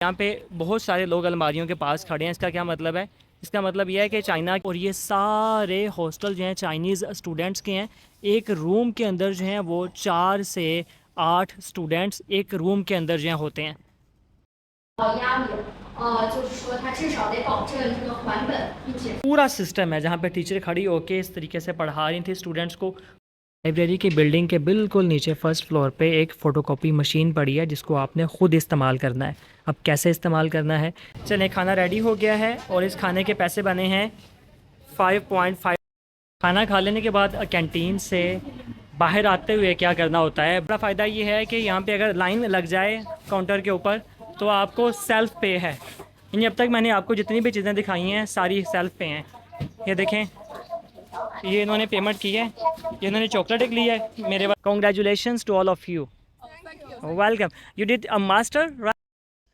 यहाँ पे बहुत सारे लोग अलमारियों के पास खड़े हैं। इसका क्या मतलब है? इसका मतलब यह है कि चाइना और ये सारे हॉस्टल जो हैं चाइनीज़ स्टूडेंट्स के हैं। एक रूम के अंदर जो हैं वो 4 से 8 स्टूडेंट्स एक रूम के अंदर जो हैं होते हैं। 压力，就是说它至少得保证这个环本，并且 पूरा सिस्टम है जहाँ पे टीचर खड़ी होके इस तरीके से पढ़ा रही थी स्टूडेंट्स को। लाइब्रेरी की बिल्डिंग के बिल्कुल नीचे फर्स्ट फ्लोर पे एक फ़ोटोकॉपी मशीन पड़ी है जिसको आपने ख़ुद इस्तेमाल करना है। अब कैसे इस्तेमाल करना है? चलें, खाना रेडी हो गया है और इस खाने के पैसे बने हैं 5.5। खाना खा लेने के बाद कैंटीन से बाहर आते हुए क्या करना होता है? बड़ा फ़ायदा ये है कि यहाँ पे अगर लाइन लग जाए काउंटर के ऊपर तो आपको सेल्फ़ पे है। यानी अब तक मैंने आपको जितनी भी चीज़ें दिखाई हैं सारी सेल्फ़ पे हैं। ये देखें, ये इन्होंने पेमेंट की है, ये इन्होंने चॉकलेट एक ली है मेरे पास। Congratulations to all of you, welcome, you did a master.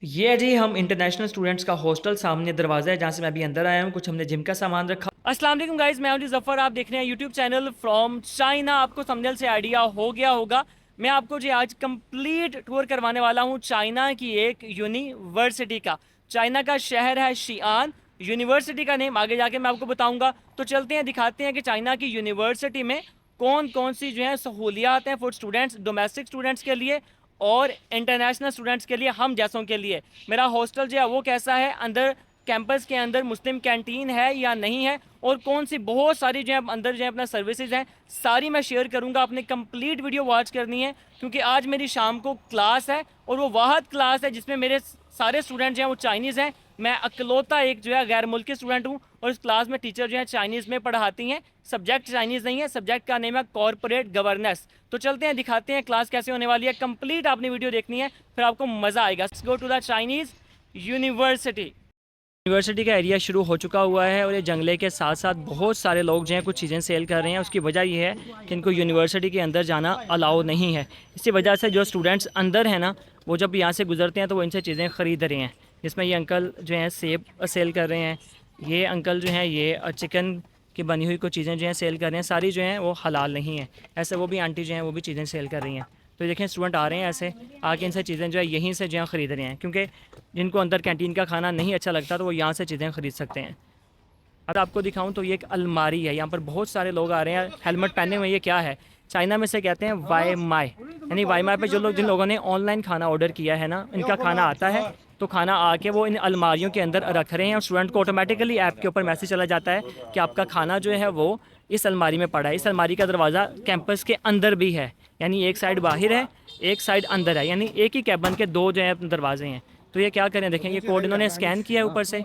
ये जी हम इंटरनेशनल स्टूडेंट्स का हॉस्टल, सामने दरवाज़ा है जहाँ से मैं अभी अंदर आया हूँ। कुछ हमने जिम का सामान रखा। अस्सलाम वालेकुम गाइस, मैं हूं जफ़र, आप देख रहे हैं यूट्यूब चैनल फ्रॉम चाइना। आपको थंबनेल से आइडिया हो गया होगा, मैं आपको जी आज कंप्लीट टूर करवाने वाला हूँ चाइना की एक यूनिवर्सिटी का। चाइना का शहर है शीआन, यूनिवर्सिटी का नेम आगे जाके मैं आपको बताऊँगा। तो चलते हैं, दिखाते हैं कि चाइना की यूनिवर्सिटी में कौन कौन सी जो है सहूलियात हैं फॉर स्टूडेंट्स, डोमेस्टिक स्टूडेंट्स के लिए और इंटरनेशनल स्टूडेंट्स के लिए, हम जैसों के लिए। मेरा हॉस्टल जो है वो कैसा है, अंदर कैंपस के अंदर मुस्लिम कैंटीन है या नहीं है, और कौन सी बहुत सारी जो है अंदर जो है अपना सर्विसेज हैं, सारी मैं शेयर करूंगा। आपने कंप्लीट वीडियो वॉच करनी है क्योंकि आज मेरी शाम को क्लास है और वो वाहद क्लास है जिसमें मेरे सारे स्टूडेंट जो हैं वो चाइनीज़ हैं। मैं अकलौता एक जो है गैर मुल्की स्टूडेंट हूँ और इस क्लास में टीचर जो है चाइनीज़ में पढ़ाती हैं। सब्जेक्ट चाइनीज़ नहीं है, सब्जेक्ट का नेम है कॉर्पोरेट गवर्नेंस। तो चलते हैं, दिखाते हैं क्लास कैसे होने वाली है। कंप्लीट आपने वीडियो देखनी है, फिर आपको मज़ा आएगा। Let's go to the Chinese university. University का एरिया शुरू हो चुका हुआ है और ये जंगले के साथ साथ बहुत सारे लोग जो हैं कुछ चीज़ें सेल कर रहे हैं। उसकी वजह यह है कि इनको यूनिवर्सिटी के अंदर जाना अलाउ नहीं है। इसी वजह से जो स्टूडेंट्स अंदर हैं ना, वो जब यहाँ से गुजरते हैं तो वो इनसे चीज़ें ख़रीद रहे हैं। जिसमें ये अंकल जो हैं सेब सेल कर रहे हैं, ये अंकल जो हैं ये चिकन की बनी हुई कुछ चीज़ें जो हैं सेल कर रहे हैं। सारी जो हैं वो हलाल नहीं है। ऐसे वो भी आंटी जो हैं वो भी चीज़ें सेल कर रही हैं। तो देखें, स्टूडेंट आ रहे हैं ऐसे आके इनसे चीज़ें जो है यहीं से जो है ख़रीद रहे हैं, क्योंकि जिनको अंदर कैंटीन का खाना नहीं अच्छा लगता तो वो यहाँ से चीज़ें ख़रीद सकते हैं। अब आपको दिखाऊं तो ये एक अलमारी है, यहाँ पर बहुत सारे लोग आ रहे हैं हेलमेट पहने हुए। ये क्या है? चाइना में से कहते हैं वाई माई, यानी वाई माई पे जो लोग, जिन लोगों ने ऑनलाइन खाना ऑर्डर किया है ना, इनका खाना आता है तो खाना आके वो इन अलमारियों के अंदर रख रहे हैं और स्टूडेंट को ऑटोमेटिकली ऐप के ऊपर मैसेज चला जाता है कि आपका खाना जो है वो इस अलमारी में पड़ा है। इस अलमारी का दरवाज़ा कैंपस के अंदर भी है, यानी एक साइड बाहर है एक साइड अंदर है, यानी एक ही कैबिन के दो जो है दरवाजे हैं। तो ये क्या करें, देखें ये कोड इन्होंने स्कैन किया है, ऊपर से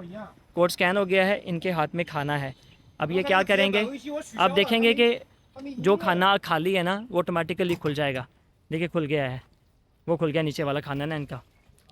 कोड स्कैन हो गया है, इनके हाथ में खाना है। अब ये क्या करेंगे, अब देखेंगे कि जो खाना खाली है ना वो ऑटोमेटिकली खुल जाएगा। देखिए खुल गया है, वो खुल गया नीचे वाला खाना ना इनका।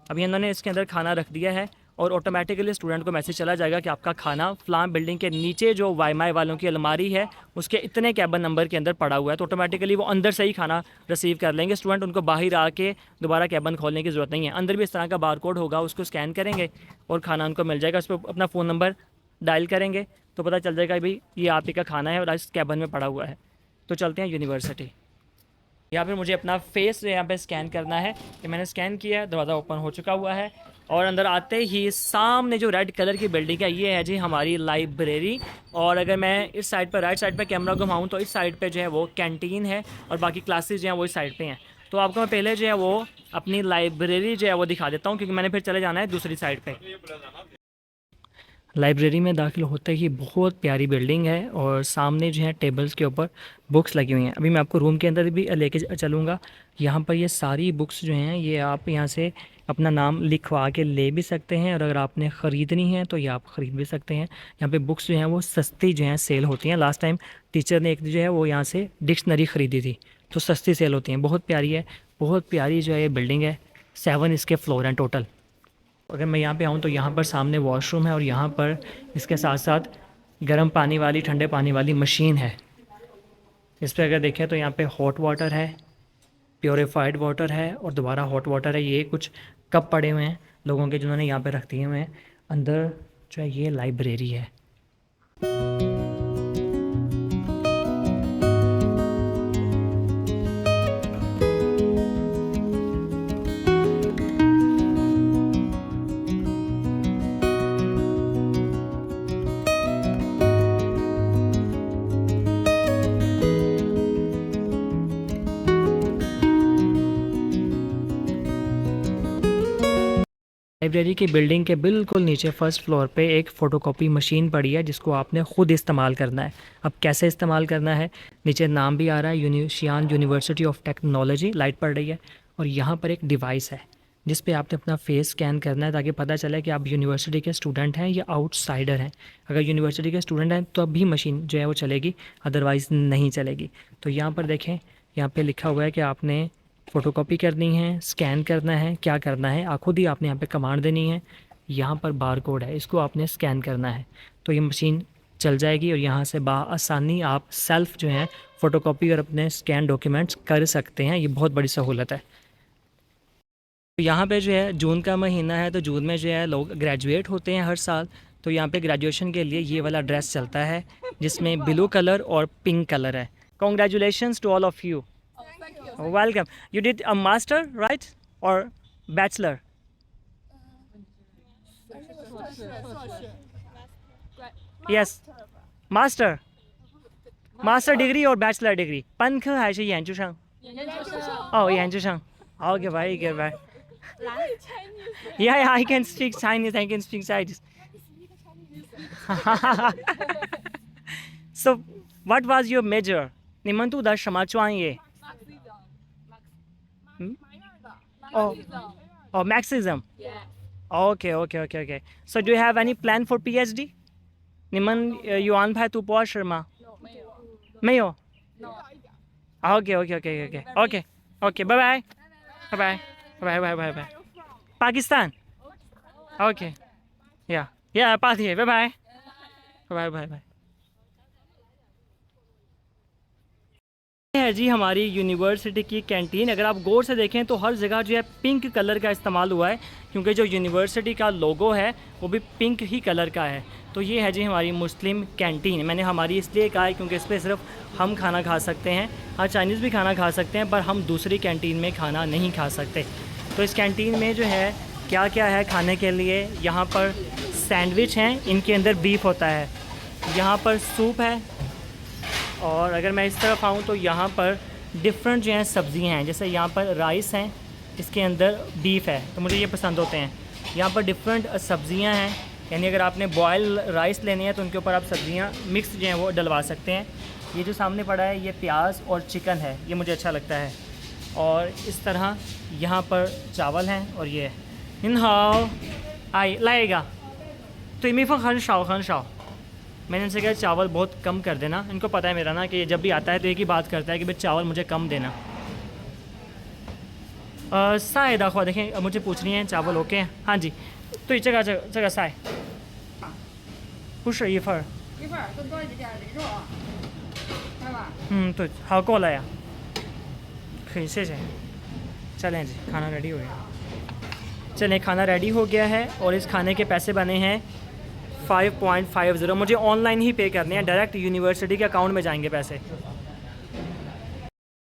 अभी इन्होंने इसके अंदर खाना रख दिया है और ऑटोमेटिकली स्टूडेंट को मैसेज चला जाएगा कि आपका खाना फ़लाँ बिल्डिंग के नीचे जो वाईमाई वालों की अलमारी है उसके इतने कैबिन नंबर के अंदर पड़ा हुआ है। तो ऑटोमेटिकली वो अंदर से ही खाना रिसीव कर लेंगे स्टूडेंट, उनको बाहर आके दोबारा कैबिन खोलने की ज़रूरत नहीं है। अंदर भी इस तरह का बार कोड होगा, उसको स्कैन करेंगे और खाना उनको मिल जाएगा। उस पर अपना फ़ोन नंबर डायल करेंगे तो पता चल जाएगा भाई ये आप ही का खाना है और इस कैबिन में पड़ा हुआ है। तो चलते हैं यूनिवर्सिटी। यहाँ पर मुझे अपना फेस यहाँ पे स्कैन करना है, कि मैंने स्कैन किया है, दरवाज़ा ओपन हो चुका हुआ है और अंदर आते ही सामने जो रेड कलर की बिल्डिंग है ये है जी हमारी लाइब्रेरी। और अगर मैं इस साइड पर, राइट साइड पर कैमरा घुमाऊँ तो इस साइड पे जो है वो कैंटीन है और बाकी क्लासेस जो हैं वो इस साइड पे हैं। तो आपको मैं पहले जो है वो अपनी लाइब्रेरी जो है वो दिखा देता हूँ, क्योंकि मैंने फिर चले जाना है दूसरी साइड पर। लाइब्रेरी में दाखिल होते ही बहुत प्यारी बिल्डिंग है और सामने जो है टेबल्स के ऊपर बुक्स लगी हुई हैं। अभी मैं आपको रूम के अंदर भी लेके चलूँगा। यहाँ पर ये सारी बुक्स जो हैं ये आप यहाँ से अपना नाम लिखवा के ले भी सकते हैं और अगर आपने ख़रीदनी है तो ये आप ख़रीद भी सकते हैं। यहाँ पे बुक्स जो हैं वो सस्ती जो हैं सेल होती हैं। लास्ट टाइम टीचर ने एक जो है वो यहाँ से डिक्शनरी ख़रीदी थी, तो सस्ती सेल होती हैं। बहुत प्यारी है, बहुत प्यारी जो है ये बिल्डिंग है। 7 इसके फ्लोर हैं टोटल। अगर मैं यहाँ पे आऊँ तो यहाँ पर सामने वॉशरूम है और यहाँ पर इसके साथ साथ गर्म पानी वाली, ठंडे पानी वाली मशीन है। इस पर अगर देखें तो यहाँ पे हॉट वाटर है, प्योरीफाइड वाटर है और दोबारा हॉट वाटर है। ये कुछ कप पड़े हुए हैं लोगों के जिन्होंने यहाँ पे रख दिए हुए हैं। अंदर जो है ये लाइब्रेरी है। लाइब्रेरी की बिल्डिंग के बिल्कुल नीचे फर्स्ट फ्लोर पे एक फ़ोटोकॉपी मशीन पड़ी है जिसको आपने ख़ुद इस्तेमाल करना है। अब कैसे इस्तेमाल करना है, नीचे नाम भी आ रहा है शियान यूनिवर्सिटी ऑफ टेक्नोलॉजी, लाइट पड़ रही है। और यहाँ पर एक डिवाइस है जिस पे आपने अपना फेस स्कैन करना है ताकि पता चले कि आप यूनिवर्सिटी के स्टूडेंट हैं या आउटसाइडर हैं। अगर यूनिवर्सिटी के स्टूडेंट हैं तो अब भी मशीन जो है वो चलेगी, अदरवाइज़ नहीं चलेगी। तो यहाँ पर देखें, यहाँ पे लिखा हुआ है कि आपने फ़ोटोकॉपी करनी है, स्कैन करना है, क्या करना है आप खुद ही आपने यहाँ पे कमांड देनी है। यहाँ पर बार कोड है, इसको आपने स्कैन करना है तो ये मशीन चल जाएगी और यहाँ से आसानी आप सेल्फ़ जो है फ़ोटोकॉपी और अपने स्कैन डॉक्यूमेंट्स कर सकते हैं। ये बहुत बड़ी सहूलत है। तो यहाँ पे जो है जून का महीना है, तो जून में जो है लोग ग्रेजुएट होते हैं हर साल। तो यहाँ पे ग्रेजुएशन के लिए ये वाला ड्रेस चलता है जिसमें ब्लू कलर और पिंक कलर है। Congratulations to all of you. Welcome. You did a master, right? Or bachelor? Yes. Master. Master degree or bachelor degree? 本科还是研究生？哦，研究生。Okay, very good, very. Yeah, I can speak Chinese. I can speak Chinese. So, what was your major? 你们读的什么专业？Oh, oh, Marxism. Okay, okay, okay, okay. So, do you have any plan for PhD? 你们有安排读博士吗？没有。Okay, okay, okay, okay, okay, okay. Bye bye, bye bye, bye bye, bye bye. Pakistan. Okay. Yeah, yeah. बात है. Bye bye, bye bye, bye. है जी हमारी university की canteen. अगर आप गौर से देखें तो हर जगह जो है पिंक कलर का इस्तेमाल हुआ है क्योंकि जो यूनिवर्सिटी का लोगो है वो भी पिंक ही कलर का है। तो ये है जी हमारी मुस्लिम कैंटीन। मैंने हमारी इसलिए कहा है क्योंकि इस पर सिर्फ हम खाना खा सकते हैं। हाँ, चाइनीज़ भी खाना खा सकते हैं पर हम दूसरी कैंटीन में खाना नहीं खा सकते। तो इस कैंटीन में जो है क्या क्या है खाने के लिए, यहाँ पर सैंडविच हैं, इनके अंदर बीफ होता है। यहाँ पर सूप है और अगर मैं इस तरफ आऊँ तो यहाँ पर डिफरेंट जो हैं सब्ज़ियाँ हैं। जैसे यहाँ पर राइस हैं, इसके अंदर बीफ है तो मुझे ये पसंद होते हैं। यहाँ पर डिफरेंट सब्ज़ियाँ हैं, यानी अगर आपने बॉयल राइस लेने हैं तो उनके ऊपर आप सब्ज़ियाँ मिक्स जो हैं वो डलवा सकते हैं। ये जो सामने पड़ा है ये प्याज और चिकन है, ये मुझे अच्छा लगता है। और इस तरह यहाँ पर चावल हैं और ये इन हाओ आई लाएगा तो इमी हन शाओ। मैंने इनसे कहा चावल बहुत कम कर देना। इनको पता है मेरा ना कि जब भी आता है तो एक ही बात करता है कि भाई चावल मुझे कम देना। साए दाखवा देखें, अब मुझे पूछ रही हैं चावल ओके हैं? हाँ जी। तो ये जगह साए 不是一份儿，一份儿，更多一点的肉啊，是吧？对，好过来呀，可以谢谢। चलें जी, खाना रेडी हो गया। चलें, खाना रेडी हो गया है और इस खाने के पैसे बने हैं 5.50। मुझे ऑनलाइन ही पे करने हैं, डायरेक्ट यूनिवर्सिटी के अकाउंट में जाएंगे पैसे।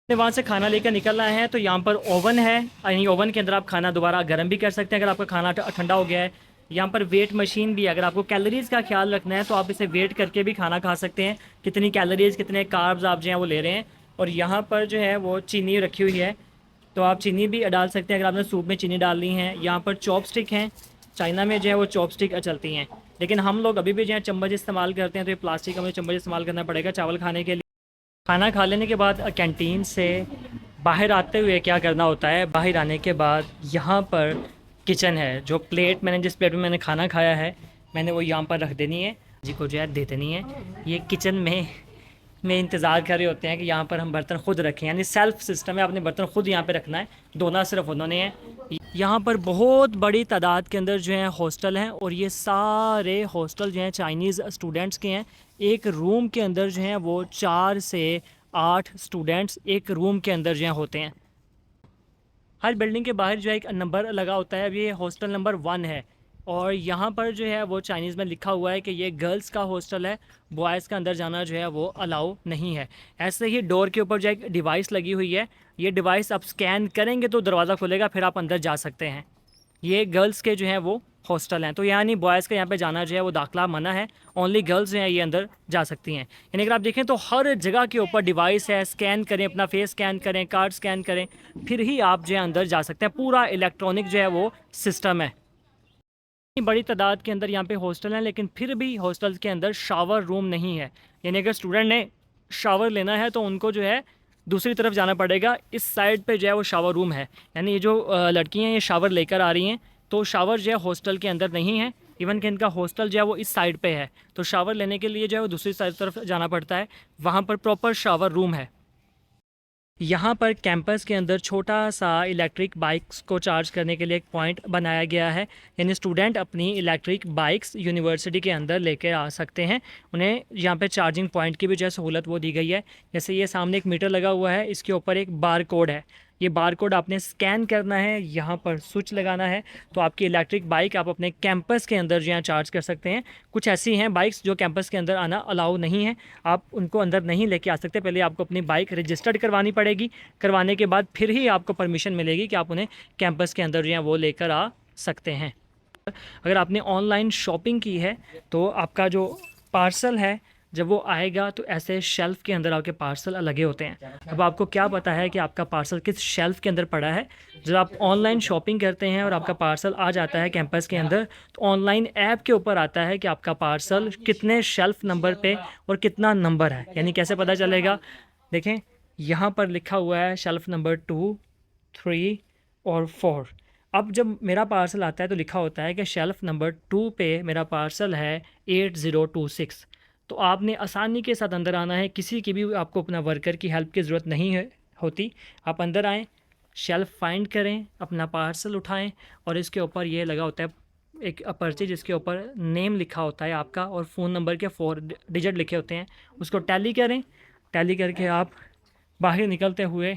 वहाँ से खाना लेकर निकलना है तो यहाँ पर ओवन है, यानी ओवन के अंदर आप खाना दोबारा गर्म भी कर सकते हैं अगर आपका खाना ठंडा हो गया है। यहाँ पर वेट मशीन भी है, अगर आपको कैलोरीज़ का ख्याल रखना है तो आप इसे वेट करके भी खाना खा सकते हैं, कितनी कैलोरीज़ कितने कार्ब्स आप जो हैं वो ले रहे हैं। और यहाँ पर जो है वो चीनी रखी हुई है तो आप चीनी भी डाल सकते हैं अगर आपने सूप में चीनी डालनी है। यहाँ पर चॉपस्टिक हैं, चाइना में जो है वो चॉपस्टिक चलती हैं, लेकिन हम लोग अभी भी जो है चम्मच इस्तेमाल करते हैं तो ये प्लास्टिक का मुझे चम्मच इस्तेमाल करना पड़ेगा चावल खाने के लिए। खाना खा लेने के बाद कैंटीन से बाहर आते हुए क्या करना होता है, बाहर आने के बाद यहाँ पर किचन है। जो प्लेट मैंने जिस प्लेट में मैंने खाना खाया है मैंने वो यहाँ पर रख देनी है, जी को जो है दे देनी है। ये किचन में इंतज़ार कर रहे होते हैं कि यहाँ पर हम बर्तन ख़ुद रखें, यानी सेल्फ़ सिस्टम है, आपने बर्तन ख़ुद यहाँ पे रखना है, धोना सिर्फ उन्होंने है। यहाँ पर बहुत बड़ी तादाद के अंदर जो है हॉस्टल हैं और ये सारे हॉस्टल जो हैं चाइनीज़ स्टूडेंट्स के हैं। एक रूम के अंदर जो हैं वो 4 से 8 स्टूडेंट्स एक रूम के अंदर जो हैं होते हैं। हर बिल्डिंग के बाहर जो है एक नंबर लगा होता है, अब ये हॉस्टल नंबर 1 है और यहाँ पर जो है वो चाइनीज़ में लिखा हुआ है कि ये गर्ल्स का हॉस्टल है, बॉयज़ का अंदर जाना जो है वो अलाउ नहीं है। ऐसे ही डोर के ऊपर जो एक डिवाइस लगी हुई है, ये डिवाइस आप स्कैन करेंगे तो दरवाज़ा खुलेगा, फिर आप अंदर जा सकते हैं। ये गर्ल्स के जो हैं वो हॉस्टल हैं, तो यानी बॉयज़ का यहाँ पे जाना जो है वो दाखिला मना है, ओनली गर्ल्स जो हैं ये अंदर जा सकती हैं। यानी अगर आप देखें तो हर जगह के ऊपर डिवाइस है, स्कैन करें, अपना फेस स्कैन करें, कार्ड स्कैन करें, फिर ही आप जो है अंदर जा सकते हैं। पूरा इलेक्ट्रॉनिक जो है वो सिस्टम है। बड़ी तादाद के अंदर यहाँ पे हॉस्टल हैं, लेकिन फिर भी हॉस्टल्स के अंदर शावर रूम नहीं है। यानी अगर स्टूडेंट ने शावर लेना है तो उनको जो है दूसरी तरफ जाना पड़ेगा। इस साइड पे जो है वो शावर रूम है। यानी ये जो लड़कियाँ ये शावर लेकर आ रही हैं, तो शावर जो है हॉस्टल के अंदर नहीं है। इवन कि इनका हॉस्टल जो है वो इस साइड पे है, तो शावर लेने के लिए जो है वो दूसरी साइड तरफ जाना पड़ता है। वहाँ पर प्रॉपर शावर रूम है। यहाँ पर कैंपस के अंदर छोटा सा इलेक्ट्रिक बाइक्स को चार्ज करने के लिए एक पॉइंट बनाया गया है। यानी स्टूडेंट अपनी इलेक्ट्रिक बाइक्स यूनिवर्सिटी के अंदर लेकर आ सकते हैं। उन्हें यहाँ पे चार्जिंग पॉइंट की भी जो है सहूलत वो दी गई है। जैसे ये सामने एक मीटर लगा हुआ है, इसके ऊपर एक बार कोड है। ये बार कोड आपने स्कैन करना है, यहाँ पर स्विच लगाना है, तो आपकी इलेक्ट्रिक बाइक आप अपने कैंपस के अंदर जो है चार्ज कर सकते हैं। कुछ ऐसी हैं बाइक्स जो कैंपस के अंदर आना अलाउ नहीं है, आप उनको अंदर नहीं लेके आ सकते। पहले आपको अपनी बाइक रजिस्टर्ड करवानी पड़ेगी। करवाने के बाद फिर ही आपको परमिशन मिलेगी कि आप उन्हें कैंपस के अंदर जो है वो लेकर आ सकते हैं। अगर आपने ऑनलाइन शॉपिंग की है तो आपका जो पार्सल है जब वो आएगा तो ऐसे शेल्फ़ के अंदर आपके पार्सल अलगे होते हैं। अब आपको क्या पता है कि आपका पार्सल किस शेल्फ़ के अंदर पड़ा है? जब आप ऑनलाइन शॉपिंग करते हैं और आपका पार्सल आ जाता है कैंपस के अंदर, तो ऑनलाइन ऐप के ऊपर आता है कि आपका पार्सल कितने शेल्फ़ नंबर पे और कितना नंबर है। यानी कैसे पता चलेगा? देखें, यहाँ पर लिखा हुआ है शेल्फ़ नंबर 2, 3 और 4। अब जब मेरा पार्सल आता है तो लिखा होता है कि शेल्फ़ नंबर 2 पे मेरा पार्सल है 8026। तो आपने आसानी के साथ अंदर आना है। किसी की भी आपको अपना वर्कर की हेल्प की ज़रूरत नहीं है होती। आप अंदर आएँ, शेल्फ़ फाइंड करें, अपना पार्सल उठाएं और इसके ऊपर ये लगा होता है एक पर्ची जिसके ऊपर नेम लिखा होता है आपका और फ़ोन नंबर के 4 डिजिट लिखे होते हैं। उसको टैली करें। टैली करके आप बाहर निकलते हुए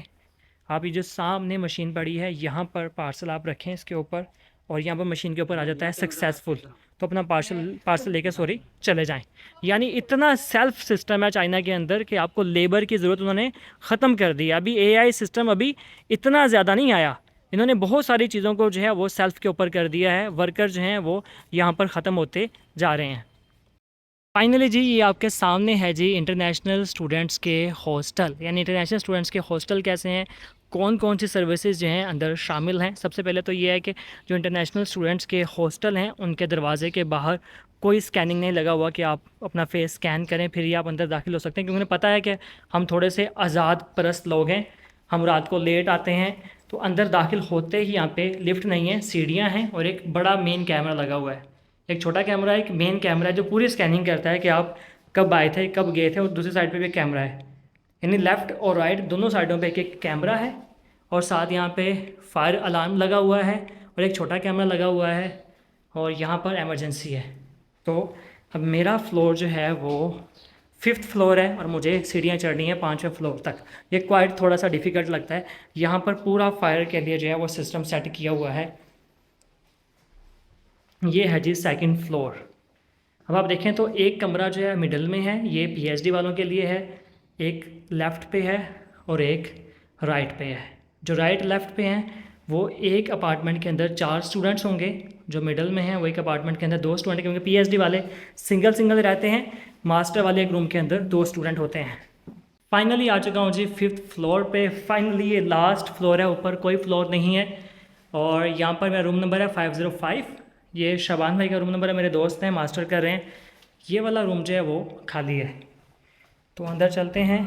आप ये जो सामने मशीन पड़ी है यहाँ पर पार्सल आप रखें इसके ऊपर, और यहाँ पर मशीन के ऊपर आ जाता है सक्सेसफुल। तो अपना पार्सल लेकर चले जाएं। यानी इतना सेल्फ सिस्टम है चाइना के अंदर कि आपको लेबर की ज़रूरत उन्होंने ख़त्म कर दी। अभी एआई सिस्टम अभी इतना ज़्यादा नहीं आया, इन्होंने बहुत सारी चीज़ों को जो है वो सेल्फ़ के ऊपर कर दिया है। वर्कर जो हैं वो यहाँ पर ख़त्म होते जा रहे हैं। फाइनली जी ये आपके सामने है जी इंटरनेशनल स्टूडेंट्स के हॉस्टल। यानी इंटरनेशनल स्टूडेंट्स के हॉस्टल कैसे हैं, कौन कौन सी सर्विसेज जो हैं अंदर शामिल हैं। सबसे पहले तो ये है कि जो इंटरनेशनल स्टूडेंट्स के हॉस्टल हैं उनके दरवाज़े के बाहर कोई स्कैनिंग नहीं लगा हुआ कि आप अपना फेस स्कैन करें फिर ही आप अंदर दाखिल हो सकते हैं। क्योंकि उन्हें पता है कि हम थोड़े से आज़ाद परस्त लोग हैं, हम रात को लेट आते हैं, तो अंदर दाखिल होते ही यहाँ पे लिफ्ट नहीं है, सीढ़ियाँ हैं और एक बड़ा मेन कैमरा लगा हुआ है। एक छोटा कैमरा है, एक मेन कैमरा है जो पूरी स्कैनिंग करता है कि आप कब आए थे, कब गए थे। और दूसरी साइड पे भी एक कैमरा है। यानी लेफ़्ट और राइट दोनों साइडों पे एक एक कैमरा है और साथ यहाँ पे फायर अलार्म लगा हुआ है और एक छोटा कैमरा लगा हुआ है और यहाँ पर एमरजेंसी है। तो अब मेरा फ्लोर जो है वो 5th फ्लोर है और मुझे सीढ़ियाँ चढ़नी है 5वें फ्लोर तक। ये क्वाइट थोड़ा सा डिफ़िकल्ट लगता है। यहाँ पर पूरा फायर के लिए जो है वो सिस्टम सेट किया हुआ है। ये है जी 2nd फ्लोर। अब आप देखें तो एक कमरा जो है मिडल में है, ये पीएचडी वालों के लिए है, एक लेफ़्ट पे है और एक राइट पे है। जो राइट लेफ़्ट पे हैं वो एक अपार्टमेंट के अंदर 4 स्टूडेंट्स होंगे, जो मिडल में हैं वो एक अपार्टमेंट के अंदर 2 स्टूडेंट, क्योंकि पीएचडी वाले सिंगल रहते हैं, मास्टर वाले एक रूम के अंदर 2 स्टूडेंट होते हैं। फाइनली आ चुका हूँ जी 5th फ्लोर पे। फाइनली ये लास्ट फ्लोर है, ऊपर कोई फ्लोर नहीं है। और यहाँ पर मेरा रूम नंबर है 505। ये शबान भाई का रूम नंबर है, मेरे दोस्त हैं, मास्टर कर रहे हैं। ये वाला रूम जो है वो खाली है, तो अंदर चलते हैं।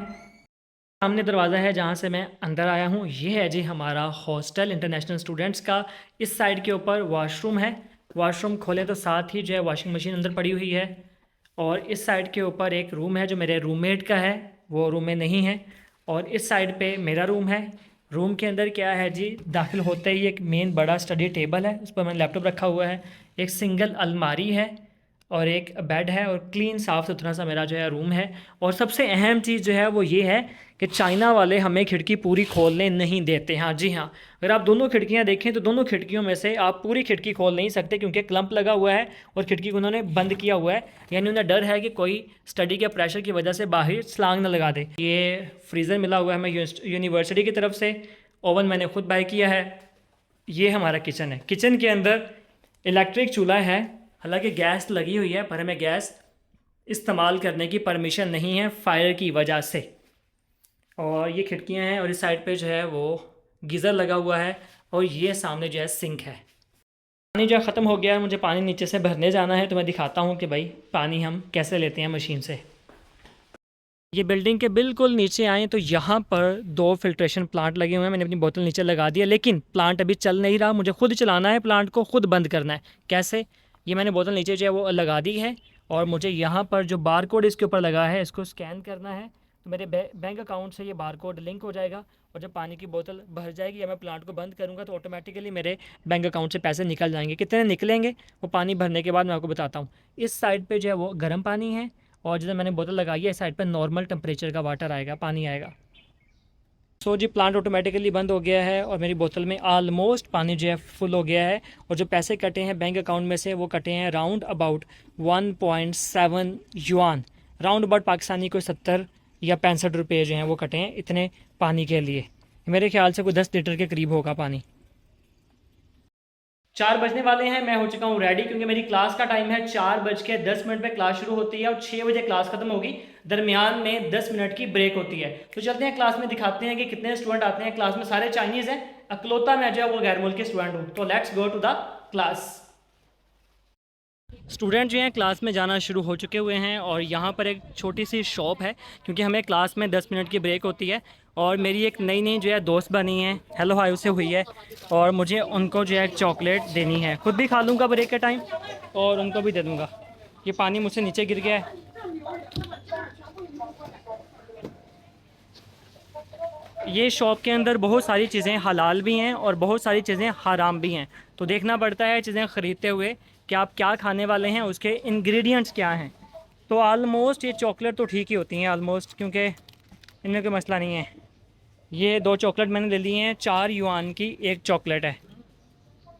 सामने दरवाज़ा है जहाँ से मैं अंदर आया हूँ। ये है जी हमारा हॉस्टल इंटरनेशनल स्टूडेंट्स का। इस साइड के ऊपर वॉशरूम है, वॉशरूम खोले तो साथ ही जो है वॉशिंग मशीन अंदर पड़ी हुई है। और इस साइड के ऊपर एक रूम है जो मेरे रूममेट का है, वो रूम में नहीं है। और इस साइड पे मेरा रूम है। रूम के अंदर क्या है जी, दाखिल होते ही एक मेन बड़ा स्टडी टेबल है, उस पर मैंने लैपटॉप रखा हुआ है, एक सिंगल अलमारी है और एक बेड है और क्लीन साफ़ सुथरा सा मेरा जो है रूम है। और सबसे अहम चीज़ जो है वो ये है कि चाइना वाले हमें खिड़की पूरी खोलने नहीं देते। हाँ जी हाँ, अगर आप दोनों खिड़कियाँ देखें तो दोनों खिड़कियों में से आप पूरी खिड़की खोल नहीं सकते, क्योंकि क्लम्प लगा हुआ है और खिड़की को उन्होंने बंद किया हुआ है। यानी उन्हें डर है कि कोई स्टडी के प्रेशर की वजह से बाहर छलांग न लगा दे। ये फ्रीज़र मिला हुआ है हमें यूनिवर्सिटी की तरफ से, ओवन मैंने खुद बाय किया है। ये हमारा किचन है, किचन के अंदर इलेक्ट्रिक चूल्हा है, हालांकि गैस लगी हुई है पर हमें गैस इस्तेमाल करने की परमिशन नहीं है फायर की वजह से। और ये खिड़कियां हैं और इस साइड पे जो है वो गीज़र लगा हुआ है और ये सामने जो है सिंक है। पानी जो ख़त्म हो गया है, मुझे पानी नीचे से भरने जाना है, तो मैं दिखाता हूँ कि भाई पानी हम कैसे लेते हैं मशीन से। ये बिल्डिंग के बिल्कुल नीचे आए तो यहाँ पर 2 फिल्ट्रेशन प्लांट लगे हुए हैं। मैंने अपनी बोतल नीचे लगा दिया, लेकिन प्लांट अभी चल नहीं रहा, मुझे खुद चलाना है, प्लांट को खुद बंद करना है। कैसे? ये मैंने बोतल नीचे जो है वो लगा दी है, और मुझे यहाँ पर जो बार कोड इसके ऊपर लगा है इसको स्कैन करना है, तो मेरे बैंक अकाउंट से ये बार कोड लिंक हो जाएगा, और जब पानी की बोतल भर जाएगी या मैं प्लांट को बंद करूँगा तो ऑटोमेटिकली मेरे बैंक अकाउंट से पैसे निकल जाएंगे। कितने निकलेंगे वो पानी भरने के बाद मैं आपको बताता हूँ। इस साइड पे जो है वो गर्म पानी है, और जिधर मैंने बोतल लगाई है इस साइड पे नॉर्मल टेम्परेचर का वाटर आएगा, पानी आएगा। सो जी प्लांट ऑटोमेटिकली बंद हो गया है, और मेरी बोतल में ऑलमोस्ट पानी जो है फुल हो गया है, और जो पैसे कटे हैं बैंक अकाउंट में से वो कटे हैं round about 1.7 yuan, round about Pakistani कोई 70 या 65 रुपये जो हैं वो कटे हैं इतने पानी के लिए। मेरे ख्याल से कोई 10 लीटर के करीब होगा पानी। 4 बजने वाले हैं, मैं हो चुका हूँ रेडी, क्योंकि मेरी क्लास का टाइम है 4:10 पे क्लास शुरू होती है और 6 बजे क्लास खत्म होगी। दरमियान में 10 मिनट की ब्रेक होती है। तो चलते हैं क्लास में, दिखाते हैं कि कितने स्टूडेंट आते हैं। क्लास में सारे चाइनीज़ हैं, अकलौता मैं जो है वो गैर मुल्क के स्टूडेंट हूँ। तो let's go to the class. Student जो हैं क्लास में जाना शुरू हो चुके हुए हैं, और यहाँ पर एक छोटी सी शॉप है, क्योंकि हमें क्लास में 10 मिनट की ब्रेक होती है, और मेरी एक नई जो है दोस्त बनी है, हेलो हाय उससे हुई है, और मुझे उनको जो है चॉकलेट देनी है। खुद भी खा लूँगा ब्रेक के टाइम और उनको भी दे दूँगा। ये पानी मुझसे नीचे गिर गया है। ये शॉप के अंदर बहुत सारी चीज़ें हलाल भी हैं और बहुत सारी चीज़ें हराम भी हैं, तो देखना पड़ता है चीज़ें ख़रीदते हुए कि आप क्या खाने वाले हैं, उसके इंग्रेडिएंट्स क्या हैं। तो आलमोस्ट ये चॉकलेट तो ठीक ही होती हैं आलमोस्ट, क्योंकि इनमें कोई मसला नहीं है। ये 2 चॉकलेट मैंने ले ली हैं, 4 युआन की एक चॉकलेट है।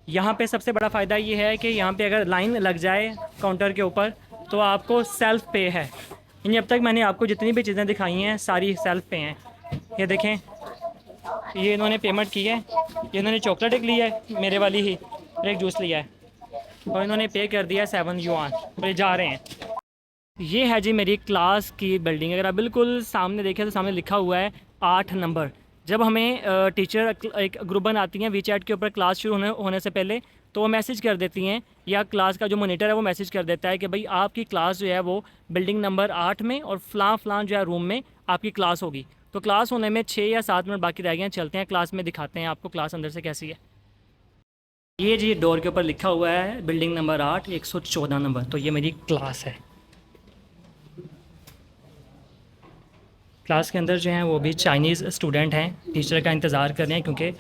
यहाँ पे सबसे बड़ा फ़ायदा ये है कि यहाँ पे अगर लाइन लग जाए काउंटर के ऊपर तो आपको सेल्फ़ पे है। यानी अब तक मैंने आपको जितनी भी चीज़ें दिखाई हैं सारी सेल्फ़ पे हैं। ये देखें, ये इन्होंने पेमेंट की है, ये इन्होंने चॉकलेट एक ली है मेरे वाली ही, और एक जूस लिया है, और इन्होंने पे कर दिया 7 युआन, और जा रहे हैं। ये है जी मेरी क्लास की बिल्डिंग। अगर आप बिल्कुल सामने देखें तो सामने लिखा हुआ है 8 नंबर। जब हमें टीचर एक ग्रुप बनाती हैं वीचैट के ऊपर क्लास शुरू होने से पहले, तो वो मैसेज कर देती हैं, या क्लास का जो मॉनिटर है वो मैसेज कर देता है कि भाई आपकी क्लास जो है वो बिल्डिंग नंबर 8 में और फ़लाँ जो है रूम में आपकी क्लास होगी। तो क्लास होने में 6 या 7 मिनट बाकी रह गए हैं। चलते हैं क्लास में, दिखाते हैं आपको क्लास अंदर से कैसी है। ये जी डोर के ऊपर लिखा हुआ है बिल्डिंग नंबर 8 114 नंबर, तो ये मेरी क्लास है। क्लास के अंदर जो हैं वो भी चाइनीज़ स्टूडेंट हैं, टीचर का इंतज़ार कर रहे हैं, क्योंकि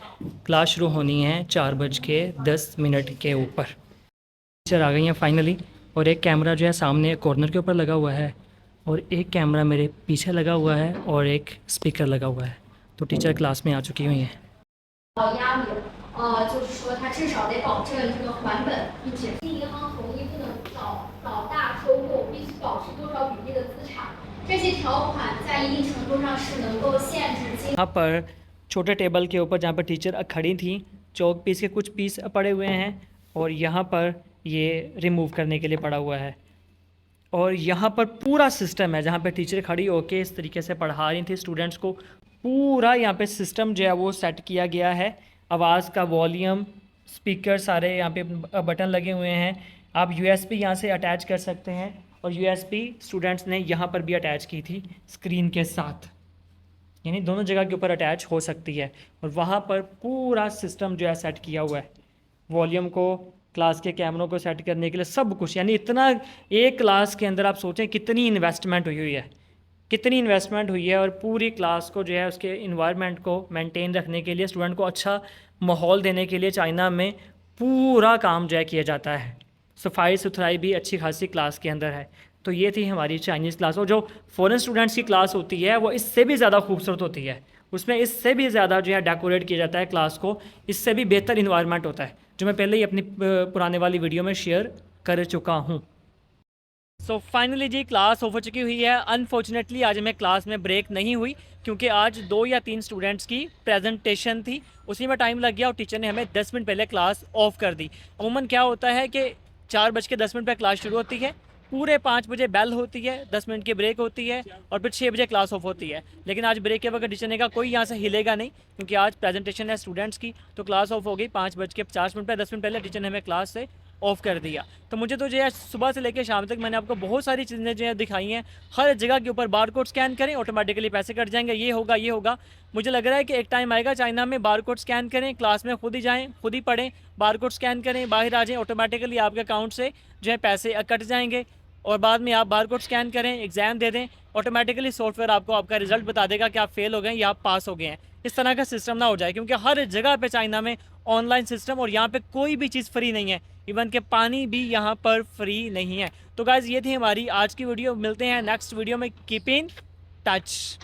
क्लास शुरू होनी है 4:10 के ऊपर। टीचर आ गई हैं फाइनली, और एक कैमरा जो है सामने कॉर्नर के ऊपर लगा हुआ है, और एक कैमरा मेरे पीछे लगा हुआ है, और एक स्पीकर लगा हुआ है। तो टीचर क्लास में आ चुकी हुई हैं। 压力，就是说它至少得保证这个还本，并且银行统一不能搞大收购，必须保持多少比例的资产。这些条款在一定程度上是能够限制金。यहाँ पर छोटे टेबल के ऊपर जहाँ पर टीचर खड़ी थी, चौक पीस के कुछ पीस पड़े हुए हैं, और यहाँ पर ये रिमूव करने के लिए पड़ा हुआ है। और यहाँ पर पूरा सिस्टम है, जहाँ पे टीचर खड़ी होके इस तरीके से पढ़ा रही थी स्टूडेंट्स को। पूरा यहाँ पे सिस्टम जो है वो सेट किया गया है। आवाज़ का वॉल्यूम, स्पीकर सारे यहाँ पे बटन लगे हुए हैं। आप यूएसबी यहाँ से अटैच कर सकते हैं, और यूएसबी स्टूडेंट्स ने यहाँ पर भी अटैच की थी स्क्रीन के साथ, यानी दोनों जगह के ऊपर अटैच हो सकती है। और वहाँ पर पूरा सिस्टम जो है सेट किया हुआ है, वॉल्यूम को, क्लास के कैमरों को सेट करने के लिए सब कुछ। यानी इतना एक क्लास के अंदर आप सोचें कितनी इन्वेस्टमेंट हुई है, कितनी इन्वेस्टमेंट हुई है। और पूरी क्लास को जो है उसके इन्वायरमेंट को मेंटेन रखने के लिए, स्टूडेंट को अच्छा माहौल देने के लिए चाइना में पूरा काम जो है किया जाता है। सफाई सुथराई भी अच्छी खासी क्लास के अंदर है। तो ये थी हमारी चाइनीज़ क्लास। और जो फ़ॉरेन स्टूडेंट्स की क्लास होती है वो इससे भी ज़्यादा खूबसूरत होती है, उसमें इससे भी ज़्यादा जो है डेकोरेट किया जाता है क्लास को, इससे भी बेहतर इन्वायरमेंट होता है, जो मैं पहले ही अपनी पुराने वाली वीडियो में शेयर कर चुका हूँ। सो फाइनली जी क्लास हो चुकी हुई है। अनफॉर्चुनेटली आज हमें क्लास में ब्रेक नहीं हुई, क्योंकि आज 2 या 3 स्टूडेंट्स की प्रेजेंटेशन थी, उसी में टाइम लग गया, और टीचर ने हमें 10 मिनट पहले क्लास ऑफ कर दी। अमूमन क्या होता है कि 4:10 पर क्लास शुरू होती है, पूरे 5 बजे बेल होती है, 10 मिनट की ब्रेक होती है और फिर 6 बजे क्लास ऑफ होती है। लेकिन आज ब्रेक के वक्त टीचर ने कहा कोई यहाँ से हिलेगा नहीं, क्योंकि आज प्रेजेंटेशन है स्टूडेंट्स की। तो क्लास ऑफ हो गई 5:50 पर, 10 मिनट पहले टीचर ने हमें क्लास से ऑफ कर दिया। तो मुझे तो जो है सुबह से लेकर शाम तक मैंने आपको बहुत सारी चीज़ें जो है दिखाई हैं। हर जगह के ऊपर बारकोड स्कैन करें, ऑटोमेटिकली पैसे कट जाएंगे, ये होगा ये होगा। मुझे लग रहा है कि एक टाइम आएगा चाइना में बारकोड स्कैन करें, क्लास में खुद ही जाएं, खुद ही पढ़ें, बारकोड स्कैन करें, बाहर आ जाएं, ऑटोमेटिकली आपके अकाउंट से जो है पैसे कट जाएंगे। और बाद में आप बारकोड स्कैन करें, एग्जाम दे दें, ऑटोमेटिकली सॉफ्टवेयर आपको आपका रिजल्ट बता देगा कि आप फेल हो गए या आप पास हो गए हैं। इस तरह का सिस्टम ना हो जाए, क्योंकि हर जगह पे चाइना में ऑनलाइन सिस्टम, और यहाँ पे कोई भी चीज़ फ्री नहीं है, इवन के पानी भी यहाँ पर फ्री नहीं है। तो गाइज़ ये थी हमारी आज की वीडियो, मिलते हैं नेक्स्ट वीडियो में, कीप इन टच।